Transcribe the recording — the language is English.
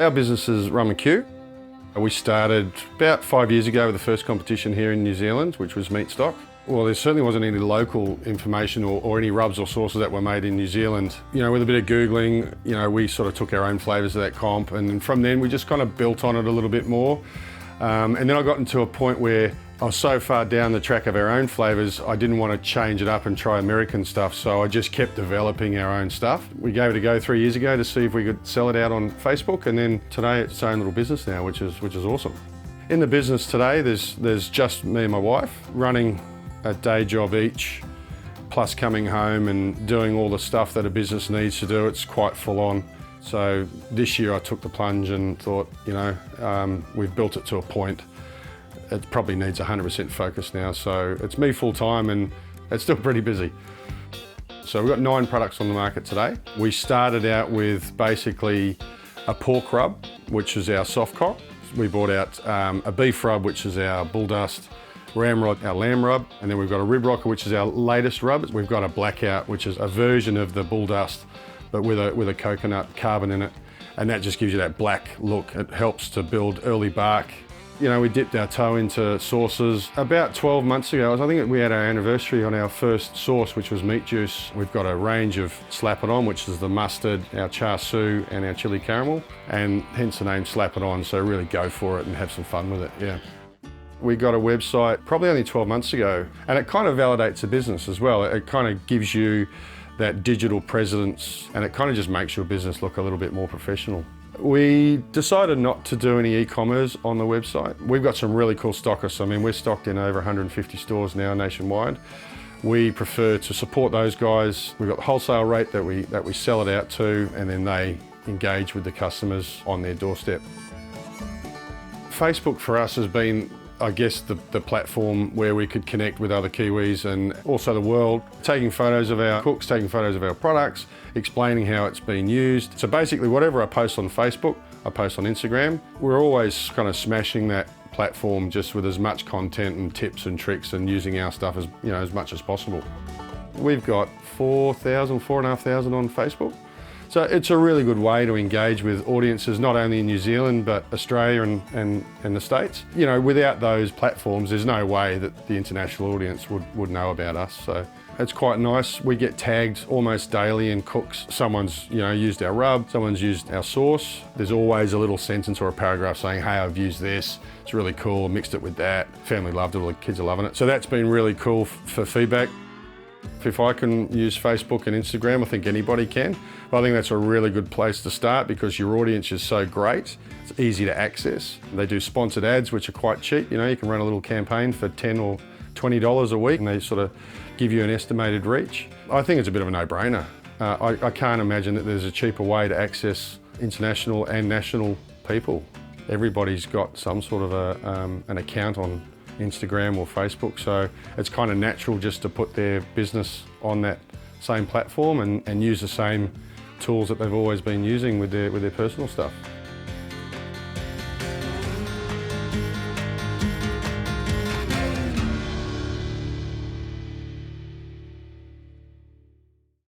Our business is Rum Que. We started about 5 years ago with the first competition here in New Zealand, which was Meatstock. Well, there certainly wasn't any local information or any rubs or sauces that were made in New Zealand. You know, with a bit of Googling, you know, we sort of took our own flavours of that comp, and from then we just kind of built on it a little bit more. And then I got into a point where I was so far down the track of our own flavours, I didn't want to change it up and try American stuff, so I just kept developing our own stuff. We gave it a go 3 years ago to see if we could sell it out on Facebook, and then today it's its own little business now, which is awesome. In the business today, there's just me and my wife running a day job each, plus coming home and doing all the stuff that a business needs to do. It's quite full on. So this year I took the plunge and thought, you know, we've built it to a point. It probably needs 100% focus now. So it's me full time and it's still pretty busy. So we've got 9 products on the market today. We started out with basically a pork rub, which is our soft cock. We brought out a beef rub, which is our bull dust, ramrod, our lamb rub, and then we've got a rib rocker, which is our latest rub. We've got a blackout, which is a version of the bull dust, but with a coconut carbon in it, and that just gives you that black look. It helps to build early bark. You know, we dipped our toe into sauces about 12 months ago. I think we had our anniversary on our first sauce, which was meat juice. We've got a range of Slap It On, which is the mustard, our char siu, and our chili caramel, and hence the name Slap It On. So really go for it and have some fun with it, yeah. We got a website probably only 12 months ago, and it kind of validates the business as well. It kind of gives you that digital presence, and it kind of just makes your business look a little bit more professional. We decided not to do any e-commerce on the website. We've got some really cool stockists. I mean, we're stocked in over 150 stores now nationwide. We prefer to support those guys. We've got the wholesale rate that we sell it out to, and then they engage with the customers on their doorstep. Facebook for us has been, I guess, the platform where we could connect with other Kiwis and also the world, taking photos of our cooks, taking photos of our products, explaining how it's been used. So basically whatever I post on Facebook, I post on Instagram. We're always kind of smashing that platform just with as much content and tips and tricks and using our stuff as, you know, as much as possible. We've got 4,500 on Facebook. So it's a really good way to engage with audiences, not only in New Zealand, but Australia and the States. You know, without those platforms, there's no way that the international audience would know about us. So it's quite nice. We get tagged almost daily in cooks. Someone's, you know, used our rub, someone's used our sauce. There's always a little sentence or a paragraph saying, hey, I've used this. It's really cool, mixed it with that. Family loved it, all the kids are loving it. So that's been really cool for feedback. If I can use Facebook and Instagram, I think anybody can. But I think that's a really good place to start because your audience is so great. It's easy to access. They do sponsored ads, which are quite cheap. You know, you can run a little campaign for $10 or $20 a week and they sort of give you an estimated reach. I think it's a bit of a no-brainer. I can't imagine that there's a cheaper way to access international and national people. Everybody's got some sort of an account on Instagram or Facebook, so it's kind of natural just to put their business on that same platform and use the same tools that they've always been using with their personal stuff.